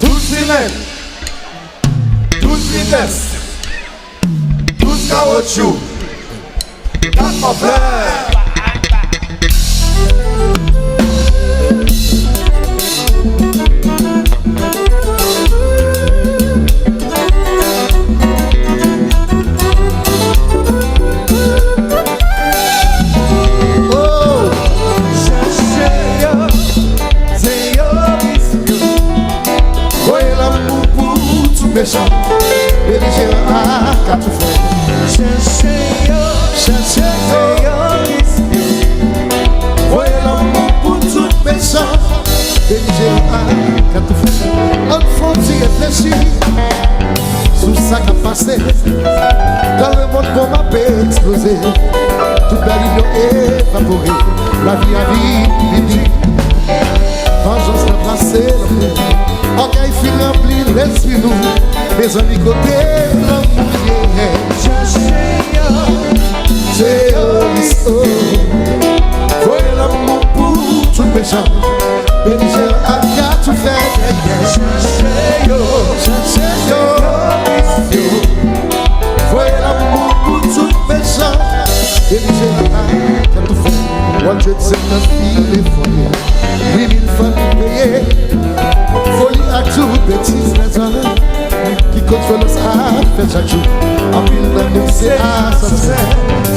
12 cylindres, 12 vitesses, 12 caoutchouc, 4 mofleurs. Méchant, belligérant à quatre frères. Cherchez, voyez l'amour pour tout méchant, belligérant à quatre frères. On faut y réfléchir sur ça qui a passé. Dans le monde pour ma paix exploser, toute la ligne est évaporée. La vie a vie, vengeance n'a passé l'amour. Ok, il fit remplir l'esprit nous. Mes amis côté l'amour. C'est voyez l'amour pour tout méchant. Bénigé à tout faire. Voyez l'amour pour tout méchant. Bénigé à tout faire. 150 000 foyers, 8 000 familles payées. Folie à toute bêtise raison qui contrôle sa fait chaque jour. En pile d'amour c'est assassin,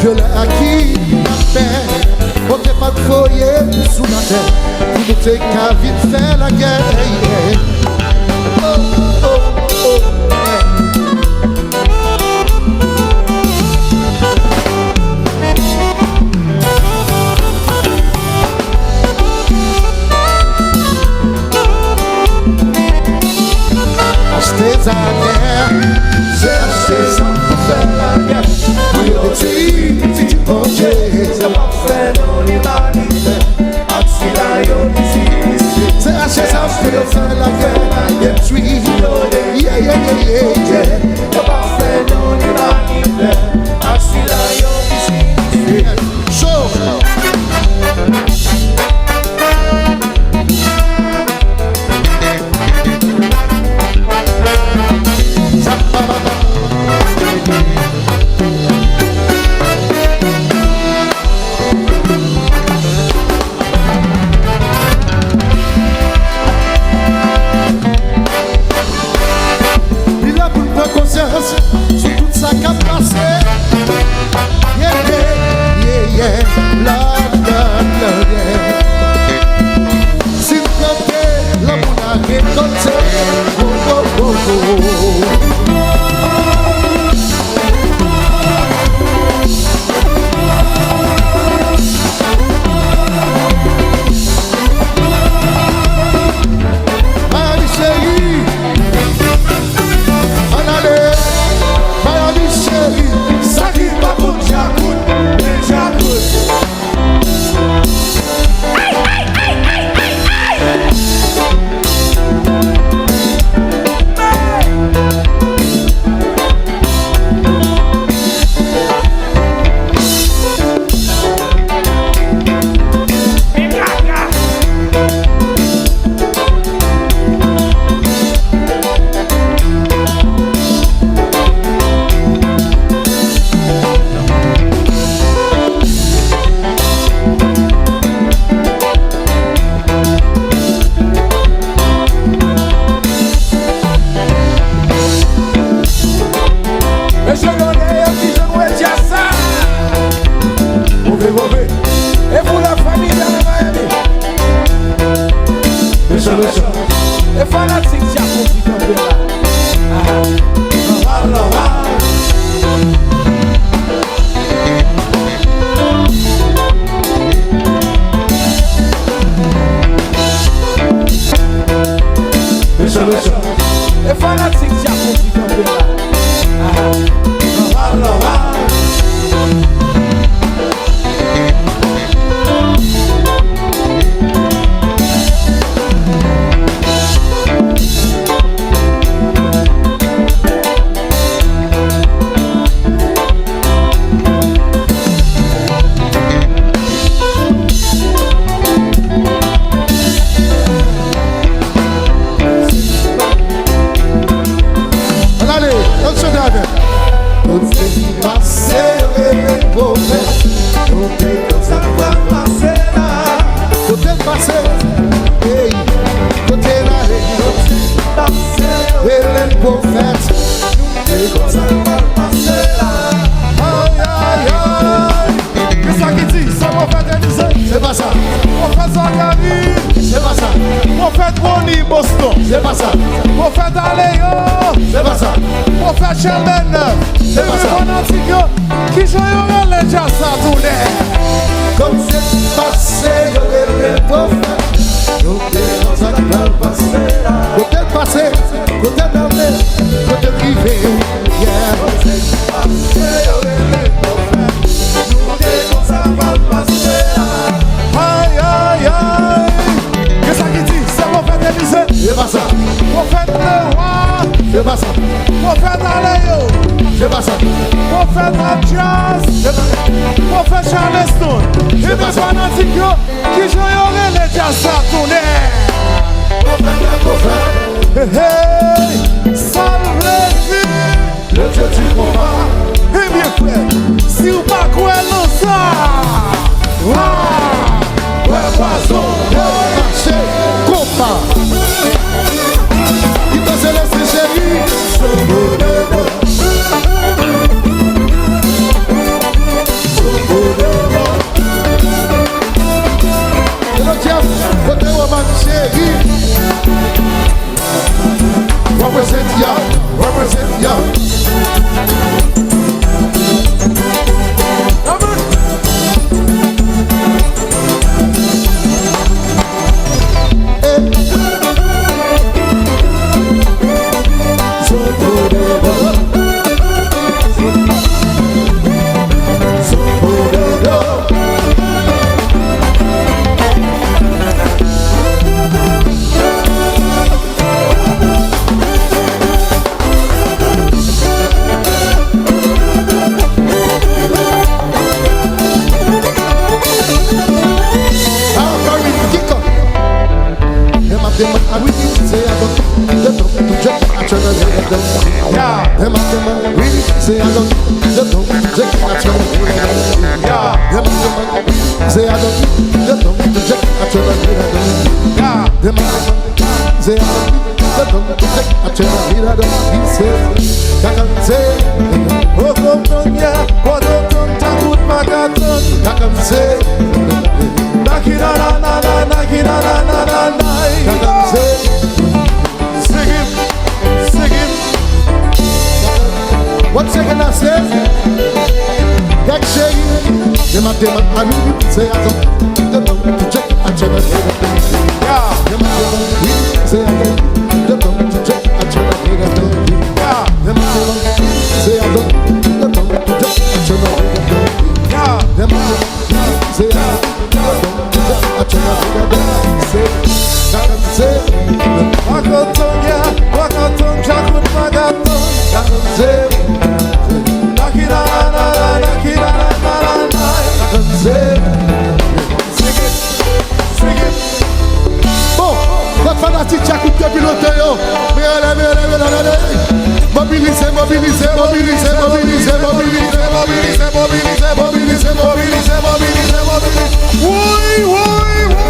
violet à qui la paix. On n'est pas de foyer sous la terre, pour nous t'es qu'à vite faire la guerre. Oh, oh, oh, Acheter ta guerre, j'ai acheté sans faire la guerre. Pour le petit projet, c'est pas fait dans l'humanité. C'est acheter sans faire la guerre. Et puis, yeah. C'est pas fait dans l'humanité. Chaud. Sur toute sa capacité. Yeah, love, yeah. S'il te plaît, l'amour a récolté. Oh. Et pour la famille de Miami. Les fanatiques, j'ai compris qu'on peut là. Les fanatiques, j'ai compris qu'on peut là. ele é profeta. Aïe, aïe, aïe. Qu'est-ce qui dit? C'est prophète Élisée. C'est pas ça, Prophète Zacharie. c'est pas ça, Prophète Ronnie Boston. c'est pas ça, Prophète Aléo. c'est pas ça. Prophète Shelman. C'est pas ça. Qui joue les jazz à tourner. Comme c'est passé, ele est profeta. Côté passé, côté d'aller, côté privé, yeah. Aïe, aïe, aïe. Qu'est-ce qu'il dit? C'est prophète Élisée. C'est pas ça, Prophète le roi. c'est pas ça, Prophète Aléo. c'est pas ça, Prophète Jazz. Prophète Charleston. Et des fanatiques qui jouent les jazz à tourner. Hey, hey, salve le Dieu du combat. Eh bien frère, si vous pas quoi ça, Ouais, poisson, marché, combat. Il peut se laisser chéri. Et le diable, côté woman chéri. Represent ya, represent ya. What second I say? That shade, them I say I don't check. I check. yeah, Them I say I don't check. I check. yeah, Them I say I don't check. I check. yeah. Them I say I don't check. Wakatonga, wakatonga, jakut magaton. Nakira na na na, nakira na na na. Sing it, sing it. Bon, votre fanatique qui a coupé le pilote, yo. Mobilisez, mobilisez, mobilisez, mobilisez, mobilisez, mobilisez, mobilisez, mobilisez, mobilisez, mobilisez, mobilisez. Oui, oui, oui.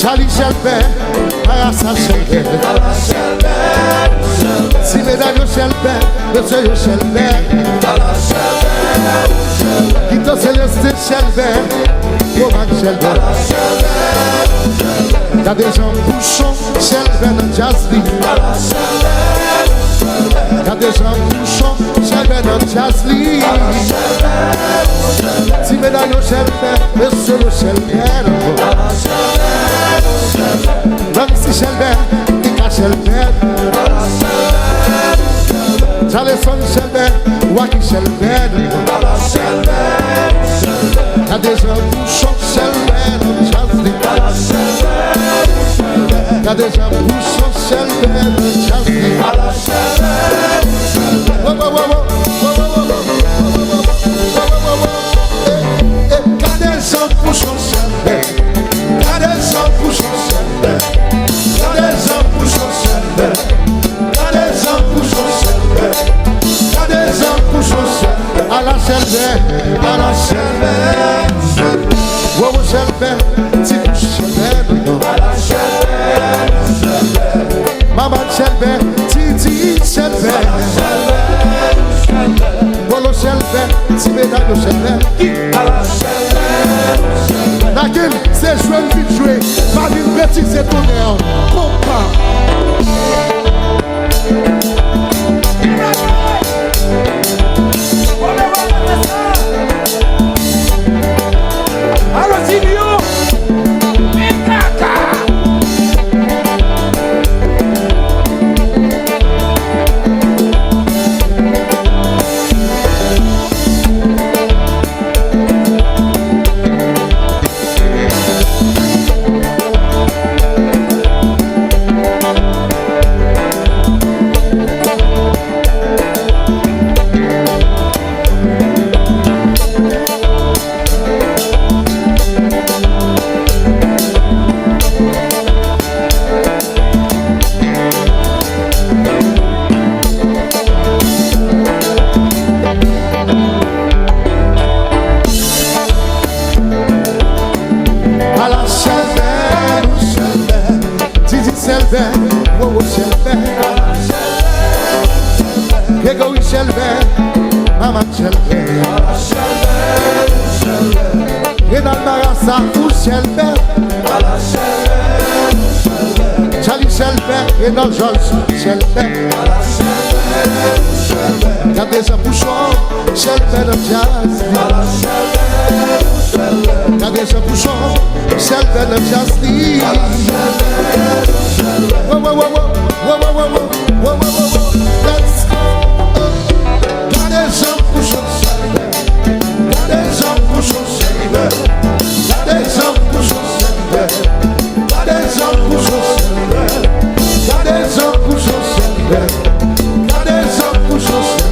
Charlie Shelbert, Arasa Shelbert, si mesdames Shelbert, monsieur Shelbert, Guito Céleste Shelbert, Roman Shelbert, t'as des gens bouchons Shelbert dans Jazzy, t'as des gens bouchons Shelbert dans Jazzy, si mesdames Shelbert, monsieur Shelbert, Nancy Shelbert, Nika Shelbert, Charleson Shelbert, Waki Shelbert, t'as des gens bouchons Shelbert dans Jazzy, t'as des gens bouchons Shelbert dans Jazzy. Mama Shelbert, Titi Shelbert, Polo Shelbert, Timeda Shelbert. Laquelle c'est jouer le vite jouer, pas une petite c'est tonnerre, compas. Wowo Shelbert, Gregory Shelbert, Mama Shelbert, Renal Marassa ou Shelbert, Charlie Shelbert, Renal George Shelbert, t'as déjà bouchon Shelbert de jazz, t'as déjà bouchon Shelbert de jazz. Whoa, whoa, whoa, whoa, whoa, whoa, whoa, whoa, whoa, whoa, whoa. Let's go. Got des gens pour changer, got des gens pour changer, got des gens pour changer, got des gens pour changer, got des gens pour changer, got des gens pour changer,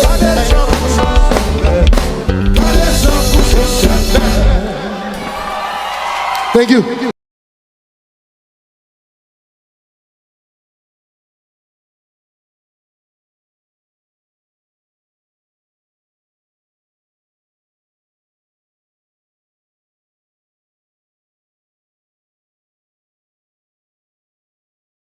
got des gens pour changer, got des gens pour changer. Thank you.